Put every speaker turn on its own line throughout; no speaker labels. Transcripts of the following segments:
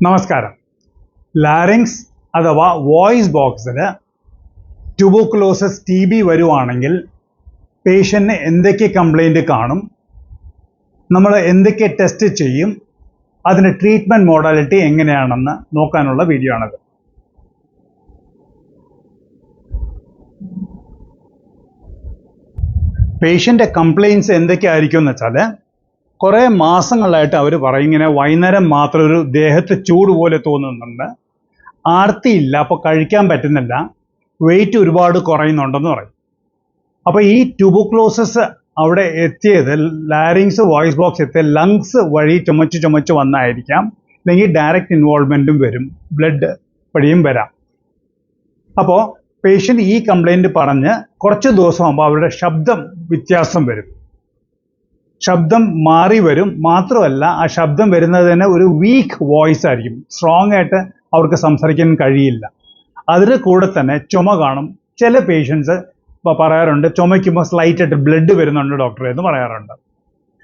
നമസ്കാരം. ലാരിങ്സ് അഥവാ വോയിസ് ബോക്സിൽ ട്യൂബർകുലോസിസ് TB വരുവാണെങ്കിൽ പേഷ്യൻറ്റിന് എന്തൊക്കെ കംപ്ലൈൻറ്റ് കാണും, നമ്മൾ എന്തൊക്കെ ടെസ്റ്റ് ചെയ്യും, അതിൻ്റെ ട്രീറ്റ്മെൻറ്റ് മോഡാലിറ്റി എങ്ങനെയാണെന്ന് നോക്കാനുള്ള വീഡിയോ ആണത്. പേഷ്യൻ്റെ കംപ്ലൈൻറ്റ്സ് എന്തൊക്കെ ആയിരിക്കും എന്ന് വെച്ചാൽ, കുറേ മാസങ്ങളായിട്ട് അവർ പറയും ഇങ്ങനെ വൈകുന്നേരം മാത്രം ഒരു ദേഹത്ത് ചൂട് പോലെ തോന്നുന്നുണ്ട്, ആർത്തിയില്ല, അപ്പോൾ കഴിക്കാൻ പറ്റുന്നില്ല, വെയിറ്റ് ഒരുപാട് കുറയുന്നുണ്ടെന്ന് പറയും. അപ്പോൾ ഈ ട്യൂബർകുലോസിസ് അവിടെ എത്തിയത്, ലാരിങ്സ് വോയിസ് ബോക്സ് എത്തിയ ലങ്സ് വഴി ചുമച്ച് വന്നായിരിക്കാം, അല്ലെങ്കിൽ ഡയറക്റ്റ് ഇൻവോൾവ്മെൻറ്റും വരും, ബ്ലഡ് വഴിയും വരാം. അപ്പോൾ പേഷ്യൻ്റ് ഈ കംപ്ലൈൻറ്റ് പറഞ്ഞ് കുറച്ച് ദിവസമാകുമ്പോൾ അവരുടെ ശബ്ദം വ്യത്യാസം വരും, ശബ്ദം മാറി വരും. മാത്രമല്ല, ആ ശബ്ദം വരുന്നതിന് ഒരു വീക്ക് വോയിസ് ആയിരിക്കും, സ്ട്രോങ് ആയിട്ട് അവർക്ക് സംസാരിക്കാൻ കഴിയില്ല. അതിന് കൂടെ തന്നെ ചുമ കാണും. ചില പേഷ്യൻസ് പറയാറുണ്ട് ചുമയ്ക്കുമ്പോൾ സ്ലൈറ്റ് ആയിട്ട് ബ്ലഡ് വരുന്നുണ്ട് ഡോക്ടറെ എന്ന് പറയാറുണ്ട്.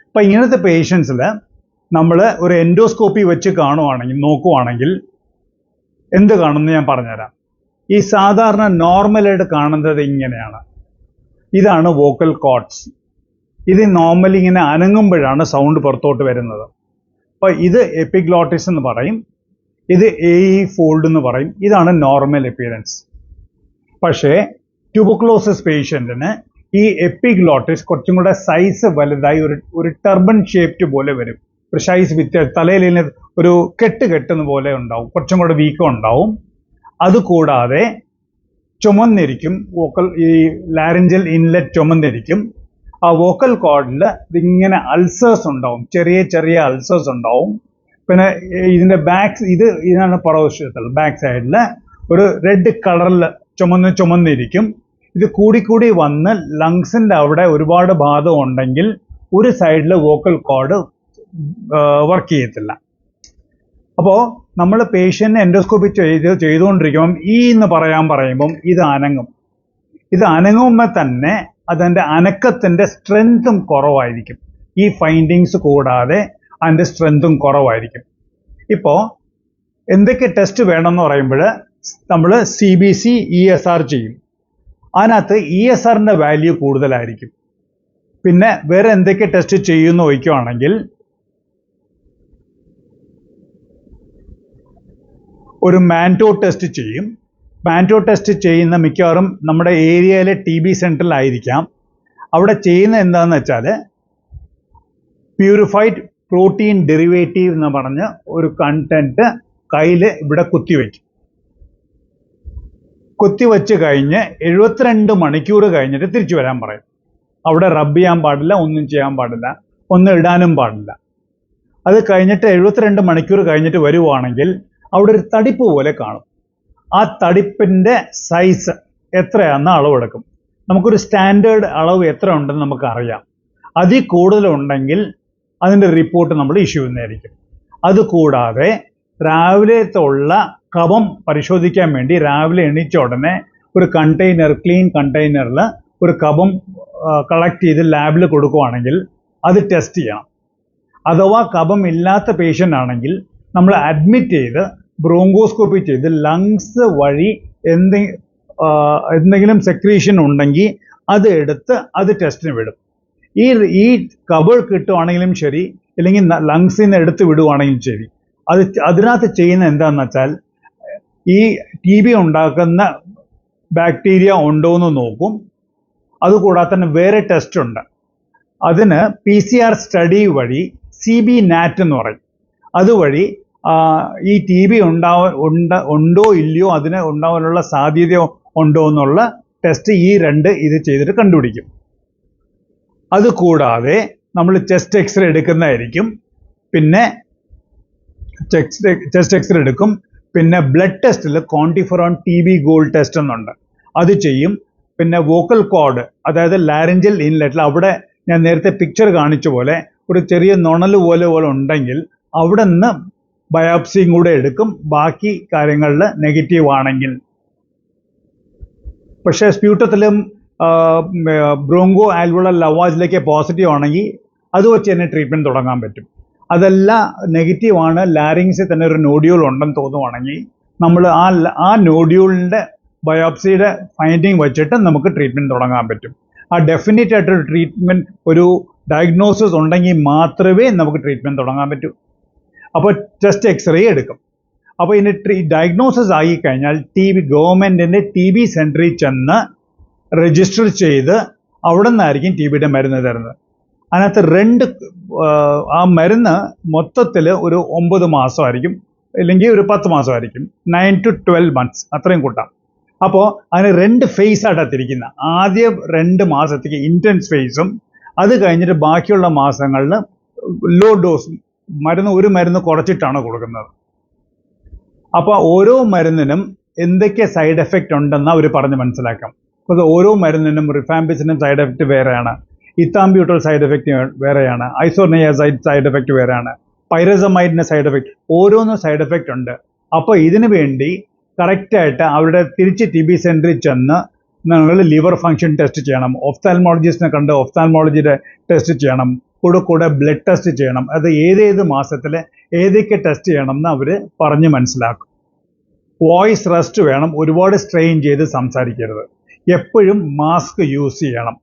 അപ്പം ഇങ്ങനത്തെ പേഷ്യൻസിൽ നമ്മൾ ഒരു എൻഡോസ്കോപ്പി വെച്ച് നോക്കുവാണെങ്കിൽ എന്ത് കാണുമെന്ന് ഞാൻ പറഞ്ഞുതരാം. ഈ സാധാരണ നോർമലായിട്ട് കാണുന്നത് ഇങ്ങനെയാണ്. ഇതാണ് വോക്കൽ കോർഡ്സ്. ഇത് നോർമലി ഇങ്ങനെ അനങ്ങുമ്പോഴാണ് സൗണ്ട് പുറത്തോട്ട് വരുന്നത്. അപ്പോൾ ഇത് എപ്പിഗ്ലോട്ടിസ് എന്ന് പറയും, ഇത് AE ഫോൾഡ് എന്ന് പറയും. ഇതാണ് നോർമൽ അപ്പിയറൻസ്. പക്ഷേ ട്യൂബർകുലോസിസ് പേഷ്യൻറ്റിന് ഈ എപ്പിഗ്ലോട്ടിസ് കുറച്ചും കൂടെ സൈസ് വലുതായി ഒരു ടർബൻ ഷേപ്ഡ് പോലെ വരും. ഒരു സൈസ് വ്യത്യാസം, തലയിൽ ഒരു കെട്ടുന്ന പോലെ ഉണ്ടാവും, കുറച്ചും കൂടെ വീക്കം ഉണ്ടാവും. അതുകൂടാതെ ചുമന്നിരിക്കും, ഈ ലാരിഞ്ചൽ ഇൻലെറ്റ് ചുമന്നിരിക്കും. ആ വോക്കൽ കോർഡിൽ ഇതിങ്ങനെ അൾസേഴ്സ് ഉണ്ടാവും, ചെറിയ അൾസേഴ്സ് ഉണ്ടാവും. പിന്നെ ഇതിൻ്റെ ഇതാണ് പുറവശത്തിൽ, ബാക്ക് സൈഡിൽ ഒരു റെഡ് കളറിൽ ചുമന്നിരിക്കും. ഇത് കൂടി വന്ന് ലങ്സിൻ്റെ അവിടെ ഒരുപാട് ബാധ ഉണ്ടെങ്കിൽ ഒരു സൈഡിൽ വോക്കൽ കോർഡ് വർക്ക് ചെയ്യത്തില്ല. അപ്പോൾ നമ്മൾ പേഷ്യൻറ്റിനെ എൻഡോസ്കോപ്പി ചെയ്തുകൊണ്ടിരിക്കുമ്പം എന്ന് പറയുമ്പം ഇത് അനങ്ങുമ്പോൾ തന്നെ അതിൻ്റെ അനക്കത്തിൻ്റെ സ്ട്രെങ്ത്തും കുറവായിരിക്കും. ഈ ഫൈൻഡിങ്സ് കൂടാതെ അതിൻ്റെ സ്ട്രെങ്ത്തും കുറവായിരിക്കും. ഇപ്പോൾ എന്തൊക്കെ ടെസ്റ്റ് വേണമെന്ന് പറയുമ്പോൾ നമ്മൾ CBC ESR ചെയ്യും. അതിനകത്ത് ESRൻ്റെ വാല്യൂ കൂടുതലായിരിക്കും. പിന്നെ വേറെ എന്തൊക്കെ ടെസ്റ്റ് ചെയ്യുമെന്ന് ചോദിക്കുകയാണെങ്കിൽ ഒരു മാൻറ്റോ ടെസ്റ്റ് ചെയ്യും. മാൻറ്റോ ടെസ്റ്റ് ചെയ്യുന്ന മിക്കവാറും നമ്മുടെ ഏരിയയിലെ TB സെൻറ്ററിലായിരിക്കാം. അവിടെ ചെയ്യുന്ന എന്താണെന്ന് വെച്ചാൽ പ്യൂരിഫൈഡ് പ്രോട്ടീൻ ഡെറിവേറ്റീവ് എന്ന് പറഞ്ഞ് ഒരു കണ്ടന്റ് കയ്യിൽ ഇവിടെ കുത്തിവെച്ച് കഴിഞ്ഞ് 72 മണിക്കൂർ കഴിഞ്ഞിട്ട് തിരിച്ചു വരാൻ പറയും. അവിടെ റബ്ബ് ചെയ്യാൻ പാടില്ല, ഒന്നും ചെയ്യാൻ പാടില്ല, ഒന്നും ഇടാനും പാടില്ല. അത് കഴിഞ്ഞിട്ട് 72 മണിക്കൂർ കഴിഞ്ഞിട്ട് വരുവാണെങ്കിൽ അവിടെ ഒരു തടിപ്പ് പോലെ കാണും. ആ തടിപ്പിൻ്റെ സൈസ് എത്രയാണെന്ന് അളവെടുക്കും. നമുക്കൊരു സ്റ്റാൻഡേർഡ് അളവ് എത്ര ഉണ്ടെന്ന് നമുക്കറിയാം. അതിൽ കൂടുതലുണ്ടെങ്കിൽ അതിൻ്റെ റിപ്പോർട്ട് നമ്മൾ ഇഷ്യൂ ചെയ്യുന്നതായിരിക്കും. അതുകൂടാതെ രാവിലത്തുള്ള കഫം പരിശോധിക്കാൻ വേണ്ടി രാവിലെ എണീച്ച ഉടനെ ഒരു ക്ലീൻ കണ്ടെയ്നറിൽ ഒരു കഫം കളക്ട് ചെയ്ത് ലാബിൽ കൊടുക്കുവാണെങ്കിൽ അത് ടെസ്റ്റ് ചെയ്യണം. അഥവാ കഫം ഇല്ലാത്ത പേഷ്യൻ്റ് ആണെങ്കിൽ നമ്മൾ അഡ്മിറ്റ് ചെയ്ത് ബ്രോങ്കോസ്കോപ്പി ചെയ്ത് ലങ്സ് വഴി എന്തെങ്കിലും സെക്രീഷൻ ഉണ്ടെങ്കിൽ അത് എടുത്ത് അത് ടെസ്റ്റിന് വിടും. ഈ കഫം കിട്ടുവാണെങ്കിലും ശരി, അല്ലെങ്കിൽ ലങ്സിൽ നിന്ന് എടുത്ത് വിടുവാണെങ്കിലും ശരി, അതിനകത്ത് ചെയ്യുന്ന എന്താണെന്ന് വെച്ചാൽ ഈ TB ഉണ്ടാക്കുന്ന ബാക്ടീരിയ ഉണ്ടോ എന്ന് നോക്കും. അതുകൂടാതെ തന്നെ വേറെ ടെസ്റ്റ് ഉണ്ട്. അതിന് PCR സ്റ്റഡി വഴി CB NAT എന്ന് പറയും. അതുവഴി ഈ TB ഉണ്ടോ ഇല്ലയോ, അതിന് ഉണ്ടാവാനുള്ള സാധ്യത ഉണ്ടോ എന്നുള്ള ടെസ്റ്റ് ഇത് ചെയ്തിട്ട് കണ്ടുപിടിക്കും. അതുകൂടാതെ നമ്മൾ ചെസ്റ്റ് എക്സ്റേ എടുക്കുന്നതായിരിക്കും. പിന്നെ ചെസ്റ്റ് എക്സ്റേ എടുക്കും. പിന്നെ ബ്ലഡ് ടെസ്റ്റിൽ ക്വാണ്ടിഫെറോൺ TB ഗോൾഡ് ടെസ്റ്റ് എന്നുണ്ട്, അത് ചെയ്യും. പിന്നെ വോക്കൽ കോർഡ്, അതായത് ലാരിഞ്ചൽ ഇൻലെറ്റിൽ അവിടെ ഞാൻ നേരത്തെ പിക്ചർ കാണിച്ച പോലെ ഒരു ചെറിയ നുണൽ പോലെ ഉണ്ടെങ്കിൽ അവിടെ നിന്ന് ബയോപ്സിയും കൂടെ എടുക്കും, ബാക്കി കാര്യങ്ങളിൽ നെഗറ്റീവ് ആണെങ്കിൽ. പക്ഷേ സ്പ്യൂട്ടത്തിലും ബ്രോങ്കോ ആൽവുളർ ലവാജിലേക്ക് പോസിറ്റീവ് ആണെങ്കിൽ അത് വെച്ച് തന്നെ ട്രീറ്റ്മെൻറ്റ് തുടങ്ങാൻ പറ്റും. അതല്ല നെഗറ്റീവാണ്, ലാരിങ്സിൽ തന്നെ ഒരു നോഡ്യൂൾ ഉണ്ടെന്ന് തോന്നുവാണെങ്കിൽ നമ്മൾ ആ നോഡ്യൂളിൻ്റെ ബയോപ്സിയുടെ ഫൈൻഡിങ് വെച്ചിട്ട് നമുക്ക് ട്രീറ്റ്മെൻറ്റ് തുടങ്ങാൻ പറ്റും. ആ ഡെഫിനറ്റ് ആയിട്ടൊരു ട്രീറ്റ്മെൻറ്റ്, ഒരു ഡയഗ്നോസിസ് ഉണ്ടെങ്കിൽ മാത്രമേ നമുക്ക് ട്രീറ്റ്മെൻറ്റ് തുടങ്ങാൻ പറ്റൂ. അപ്പോൾ ടെസ്റ്റ് എക്സ്റേ എടുക്കും. അപ്പോൾ ഇതിന് ഡയഗ്നോസിസ് ആയിക്കഴിഞ്ഞാൽ ഗവൺമെൻറ്റിൻ്റെ TB സെൻറ്ററിൽ ചെന്ന് രജിസ്റ്റർ ചെയ്ത് അവിടെ നിന്നായിരിക്കും TBയുടെ മരുന്ന് തരുന്നത്. അതിനകത്ത് ആ മരുന്ന് മൊത്തത്തിൽ ഒരു 9 മാസമായിരിക്കും, അല്ലെങ്കിൽ ഒരു 10 മാസമായിരിക്കും. 9 to 12 months അത്രയും കൂട്ടാം. അപ്പോൾ അതിന് 2 ഫേസായിട്ടാണ് തിരിക്കുന്നത്. ആദ്യ 2 മാസത്തേക്ക് ഇൻറ്റൻസ് ഫേസും, അത് കഴിഞ്ഞിട്ട് ബാക്കിയുള്ള മാസങ്ങളിൽ ലോ ഡോസ് ഒരു മരുന്ന് കുറച്ചിട്ടാണ് കൊടുക്കുന്നത്. അപ്പോൾ ഓരോ മരുന്നിനും എന്തൊക്കെ സൈഡ് എഫക്റ്റ് ഉണ്ടെന്ന് അവർ പറഞ്ഞ് മനസ്സിലാക്കാം. അപ്പോൾ ഓരോ മരുന്നിനും റിഫാമ്പിസിനും സൈഡ് എഫക്റ്റ് വേറെയാണ്, ഇത്താംബ്യൂട്ടൽ സൈഡ് എഫക്റ്റ് വേറെയാണ്, ഐസോനിയാസൈഡ് സൈഡ് എഫക്റ്റ് വേറെയാണ്, പൈറസമൈഡിന് സൈഡ് എഫക്റ്റ്, ഓരോന്നും സൈഡ് എഫക്റ്റ് ഉണ്ട്. അപ്പോൾ ഇതിനു വേണ്ടി കറക്റ്റായിട്ട് അവരുടെ തിരിച്ച് TB സെൻറ്ററിൽ ചെന്ന് നിങ്ങൾ ലിവർ ഫങ്ഷൻ ടെസ്റ്റ് ചെയ്യണം, ഒഫ്താൽമോളജിസ്റ്റിനെ കണ്ട് ഒഫ്താൽമോളജിയുടെ ടെസ്റ്റ് ചെയ്യണം, കൂടെ ബ്ലഡ് ടെസ്റ്റ് ചെയ്യണം. അത് ഏതേത് മാസത്തിൽ ഏതൊക്കെ ടെസ്റ്റ് ചെയ്യണം എന്ന് അവർ പറഞ്ഞ് മനസ്സിലാക്കും. വോയിസ് റെസ്റ്റ് വേണം, ഒരുപാട് സ്ട്രെയിൻ ചെയ്ത് സംസാരിക്കരുത്. എപ്പോഴും മാസ്ക് യൂസ് ചെയ്യണം,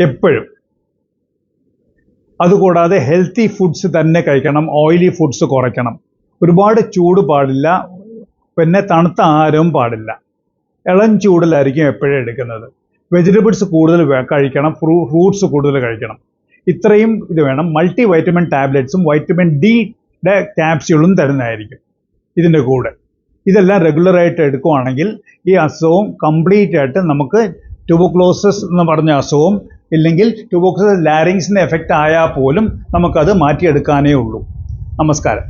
എപ്പോഴും. അതുകൂടാതെ ഹെൽത്തി ഫുഡ്സ് തന്നെ കഴിക്കണം, ഓയിലി ഫുഡ്സ് കുറയ്ക്കണം. ഒരുപാട് ചൂട് പാടില്ല, പിന്നെ തണുത്ത ആഹാരവും പാടില്ല. ഇളം ചൂടിലായിരിക്കും എപ്പോഴും എടുക്കുന്നത്. വെജിറ്റബിൾസ് കൂടുതൽ കഴിക്കണം, ഫ്രൂട്ട്സ് കൂടുതൽ കഴിക്കണം. ഇത്രയും ഇത് വേണം. മൾട്ടി വൈറ്റമിൻ ടാബ്ലറ്റ്സും വൈറ്റമിൻ ഡിയുടെ ക്യാപ്സ്യൂളും തരുന്നതായിരിക്കും ഇതിൻ്റെ കൂടെ. ഇതെല്ലാം റെഗുലറായിട്ട് എടുക്കുവാണെങ്കിൽ ഈ അസുഖവും കംപ്ലീറ്റ് ആയിട്ട് നമുക്ക് ട്യൂബർക്ലോസിസ് എന്ന് പറഞ്ഞ അസുഖവും, ഇല്ലെങ്കിൽ ട്യൂബർക്ലോസിസ് ലാരിങ്സിൻ്റെ എഫക്റ്റ് ആയാൽ പോലും നമുക്കത് മാറ്റിയെടുക്കാനേ ഉള്ളൂ. നമസ്കാരം.